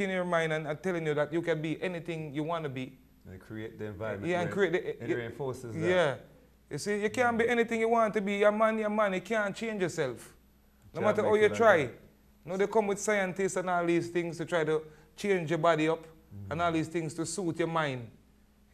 in your mind and telling you that you can be anything you want to be. And create the environment. Yeah, and create it reinforces that. Yeah. You see, you can't be anything you want to be. You're man, you can't change yourself. No matter how you try. You know, they come with scientists and all these things to try to change your body up and all these things to suit your mind.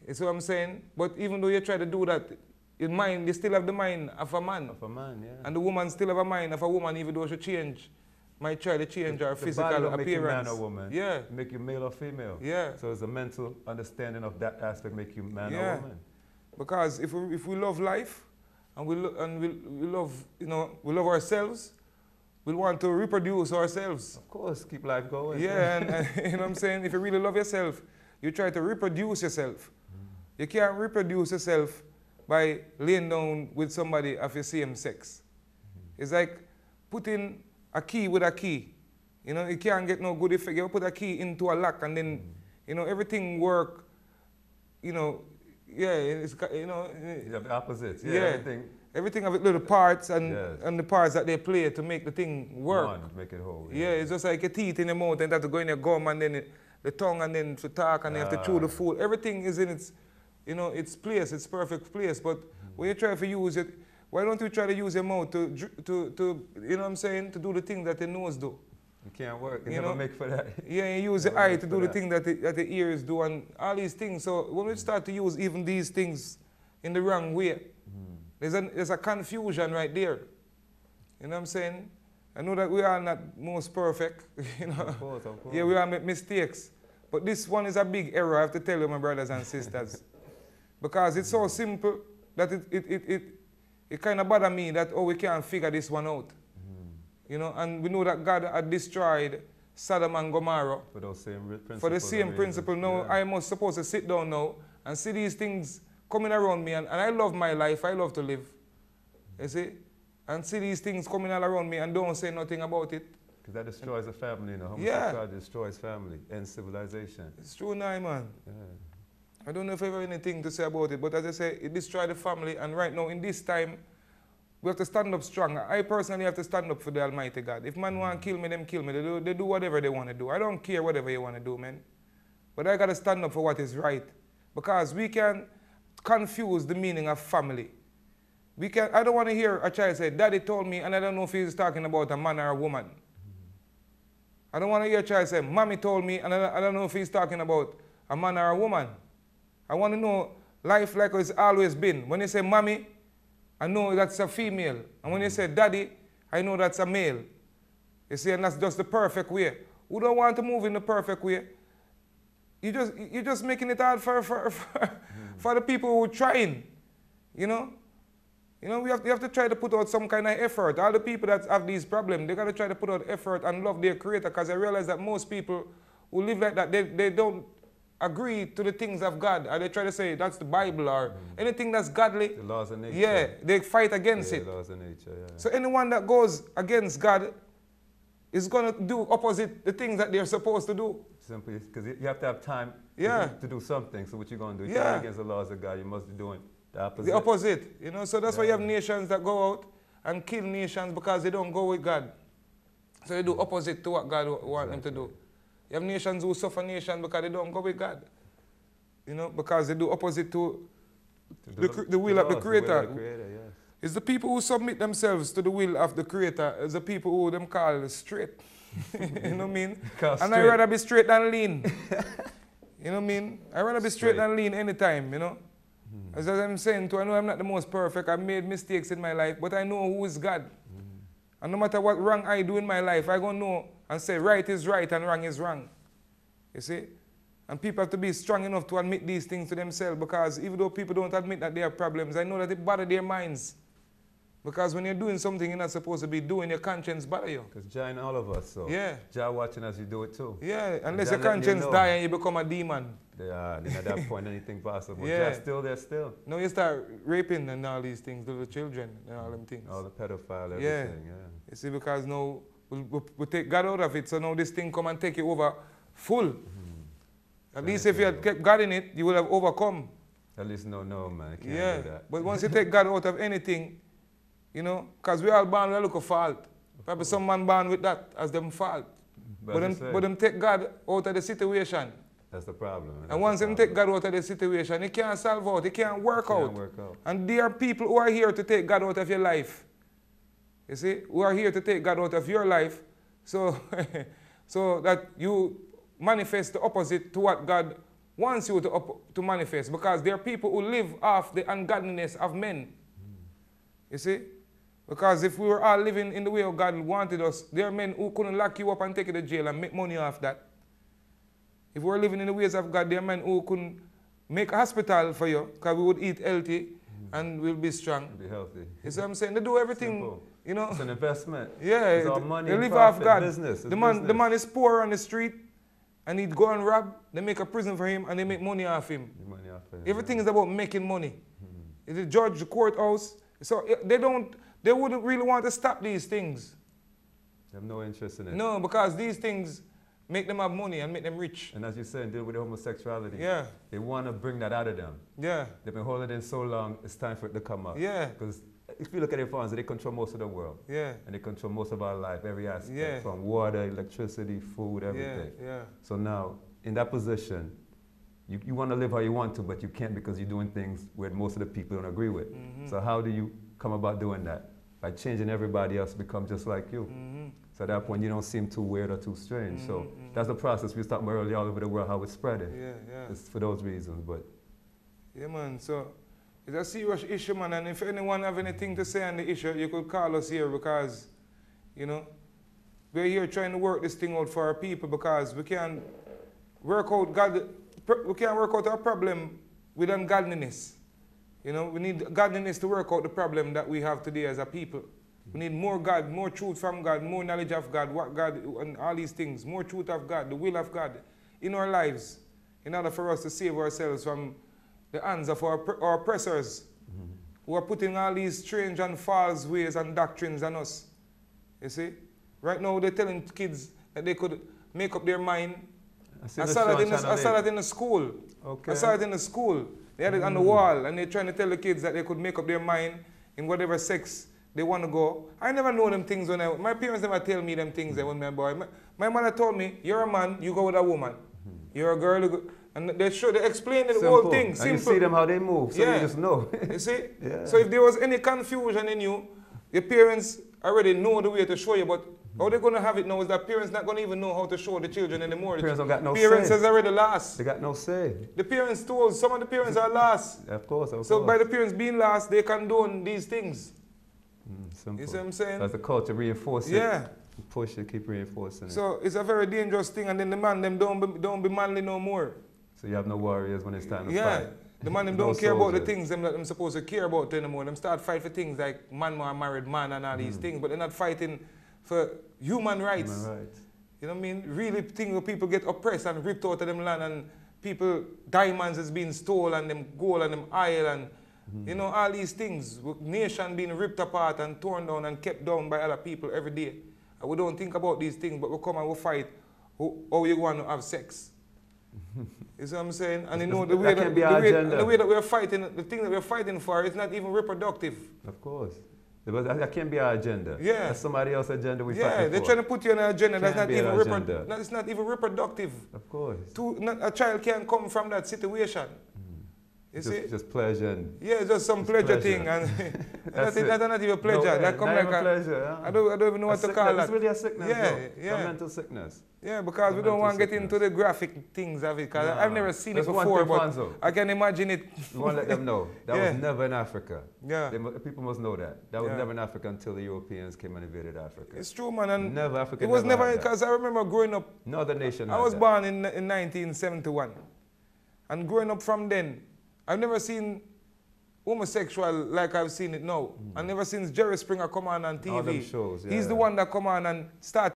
You see what I'm saying? But even though you try to do that, your mind, you still have the mind of a man. Of a man, yeah. And the woman still have a mind of a woman, even though she change. Might try to change her physical appearance. Make you man or woman. Yeah. Make you male or female. Yeah. So it's a mental understanding of that aspect make you man or woman. Because if we love life and we love, you know, we love ourselves, we want to reproduce ourselves. Of course, keep life going. Yeah, and you know what I'm saying? If you really love yourself, you try to reproduce yourself. You can't reproduce yourself by laying down with somebody of your same sex. It's like putting a key with a key. You know, you can't get no good effect. You put a key into a lock and then, you know, everything work, you know, yeah, it's, you know. You have the opposites. Yeah, everything have little parts and the parts that they play to make the thing work. One, make it whole. Yeah, it's just like your teeth in your mouth and that to go in your gum and then the tongue and then to talk and then have to chew the food. Everything is in its, you know, its place, its perfect place. But when you try to use it, why don't you try to use your mouth to you know what I'm saying, to do the thing that the nose do? It can't work. You never make for that. Yeah, you use the eye to do the thing that the ears do and all these things. So when we start to use even these things in the wrong way, there's a confusion right there. You know what I'm saying? I know that we are not most perfect. You know? Of course. Yeah, we all make mistakes. But this one is a big error, I have to tell you, my brothers and sisters. Because it's so simple that it kind of bothers me that, oh, we can't figure this one out. You know, and we know that God had destroyed Sodom and Gomorrah. For the same principle. Now, I must supposed to sit down now and see these things coming around me. And I love my life. I love to live. You see? And see these things coming all around me and don't say nothing about it. Because that destroys a family, you know. Homosexuality destroys family and civilization. It's true now, man. Yeah. I don't know if I have anything to say about it, but as I say, it destroyed the family. And right now, in this time, we have to stand up strong. I personally have to stand up for the Almighty God. If man want to kill me, them kill me. They do whatever they want to do. I don't care whatever you want to do, man. But I got to stand up for what is right. Because we can confuse the meaning of family. I don't want to hear a child say, Daddy told me, and I don't know if he's talking about a man or a woman. I don't want to hear a child say, Mommy told me, and I don't know if he's talking about a man or a woman. I want to know life like it's always been. When you say mommy, I know that's a female. And when you say daddy, I know that's a male. You see, and that's just the perfect way. Who don't want to move in the perfect way? You're just making it hard for the people who are trying. You know? You know, you have to try to put out some kind of effort. All the people that have these problems, they got to try to put out effort and love their creator, because I realize that most people who live like that, they don't agree to the things of God, or they try to say that's the Bible or anything that's godly. The laws of nature. Yeah, they fight against it. The laws of nature, yeah. So anyone that goes against God is going to do opposite the things that they're supposed to do. Simply because you have to have time to do something. So what you're going to do? If you're against the laws of God, you must be doing the opposite. The opposite, you know. So that's why you have nations that go out and kill nations because they don't go with God. So they do opposite to what God wants them to do. You have nations who suffer nations because they don't go with God. You know, because they do opposite to the will of the Creator. It's the people who submit themselves to the will of the Creator. It's the people who them call straight. You know what I mean? And I'd rather be straight than lean. You know what I mean? I'd rather be straight than lean anytime, you know? As I'm saying too, I know I'm not the most perfect. I've made mistakes in my life, but I know who is God. And no matter what wrong I do in my life, I'm going to know and say right is right and wrong is wrong. You see? And people have to be strong enough to admit these things to themselves, because even though people don't admit that they have problems, I know that it bothers their minds. Because when you're doing something you're not supposed to be doing, your conscience bother you. Because Jah in all of us, so Jah watching as you do it too. Yeah, unless your conscience die and you become a demon. Then at that point anything possible. Jah's still there still. No, you start raping and all these things to the children and all them things. All the pedophile, everything, You see, because now we take God out of it, so now this thing come and take you over full. At least if you had kept God in it, you would have overcome. At least no, man, can't do that. But once you take God out of anything, you know, because we all born with a look of fault. Probably some man born with that as them fault. But them take God out of the situation. That's the problem. And once them take God out of the situation, it can't solve out, it can't work out. And there are people who are here to take God out of your life. You see, who are here to take God out of your life, so, so that you manifest the opposite to what God wants you to manifest. Because there are people who live off the ungodliness of men. You see? Because if we were all living in the way of God wanted us, there are men who couldn't lock you up and take you to jail and make money off that. If we were living in the ways of God, there are men who couldn't make a hospital for you because we would eat healthy and we'll be strong. Be healthy. You see what I'm saying? They do everything. Simple. You know, it's an investment. Yeah, it's all money, they live profit, off God. Business. The man is poor on the street, and he'd go and rob. They make a prison for him, and they make money off him. Everything is about making money. It's the judge, the courthouse. So they wouldn't really want to stop these things. They have no interest in it. No, because these things make them have money and make them rich. And as you said, deal with the homosexuality. Yeah. They want to bring that out of them. Yeah. They've been holding it in so long, it's time for it to come out. Yeah. Because if you look at Iyahphanso, they control most of the world. Yeah. And they control most of our life, every aspect. Yeah. From water, electricity, food, everything. Yeah. Yeah. So now, in that position, you want to live how you want to, but you can't because you're doing things where most of the people don't agree with. So how do you come about doing that? By changing everybody else to become just like you. So at that point, you don't seem too weird or too strange. So that's the process we were talking about earlier all over the world, how it's spreading. Yeah, yeah. It's for those reasons, but. Yeah, man. So it's a serious issue, man. And if anyone have anything to say on the issue, you could call us here because, you know, we're here trying to work this thing out for our people because we can't work out our problem with ungodliness. You know, we need godliness to work out the problem that we have today as a people. We need more God, more truth from God, more knowledge of God, what God, and all these things, more truth of God, the will of God in our lives in order for us to save ourselves from the hands of our oppressors who are putting all these strange and false ways and doctrines on us. You see? Right now they're telling kids that they could make up their mind. I saw that in the school. Okay. I saw it in the school. They had it on the wall, and they're trying to tell the kids that they could make up their mind in whatever sex they want to go. I never know them things my parents never tell me them things when I was a boy. My mother told me, you're a man, you go with a woman. You're a girl, you go. And they explain the whole thing. Simple. And you see them how they move, so you just know. You see? Yeah. So if there was any confusion in you, your parents already know the way to show you, but how they're going to have it now is that parents not going to even know how to show the children anymore. Parents don't got no say. Parents is already lost. They got no say. The parents told, some of the parents are lost. Of course, So by the parents being lost, they condone these things. Simple. You see what I'm saying? That's the culture, reinforce it. Yeah. Push it, keep reinforcing it. So it's a very dangerous thing, and then the man, them don't be manly no more. So you have no warriors when it's time to fight. The man them don't care about the things that them supposed to care about anymore. Them start fight for things like man more married man and all these things, but they're not fighting for human rights. Human rights. You know what I mean? Really thing where people get oppressed and ripped out of them land, and people, diamonds is being stolen, and them gold and them oil, and you know, all these things. Nation being ripped apart and torn down and kept down by other people every day. And we don't think about these things, but we come and we fight how you want to have sex. You see what I'm saying? And you know the way that we're fighting, the thing that we're fighting for is not even reproductive. Of course. That can't be our agenda. Yeah. That's somebody else's agenda we fighting for. Yeah, they're trying to put you on an agenda that's not even it's not even reproductive. Of course. A child can't come from that situation. You see? Just pleasure. Yeah, just some pleasure thing. And that's not even pleasure. No, that come like a pleasure. Yeah. I don't even know what to call that. It's really a sickness. Yeah, though. yeah. A mental sickness. Yeah, because we don't want to get into the graphic things of it. Because I've never seen it before, but I can imagine it. We want to let them know. That was never in Africa. Yeah. People must know that. That was never in Africa until the Europeans came and invaded Africa. It's true, man. And never Africa. It was never, because I remember growing up. No other nation had I was that. born in 1971. And growing up from then, I've never seen homosexual like I've seen it now. I've never seen Jerry Springer come on TV. All them shows, He's the one that come on and start